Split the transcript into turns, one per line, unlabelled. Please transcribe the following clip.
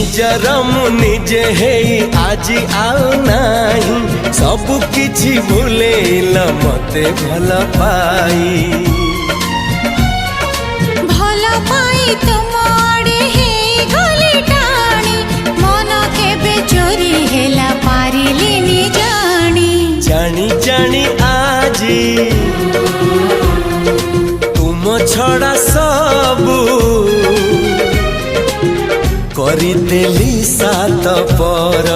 निजर मु निजे हे आज आउ नाही सब किछि भूलेल मते भल पाई
तुम आड़े हे गले टाणी मन केबे चोरी हेला पारिलिनी जानी
जानी जानी आजी तुम छड़ा सबू करिदेली सात पर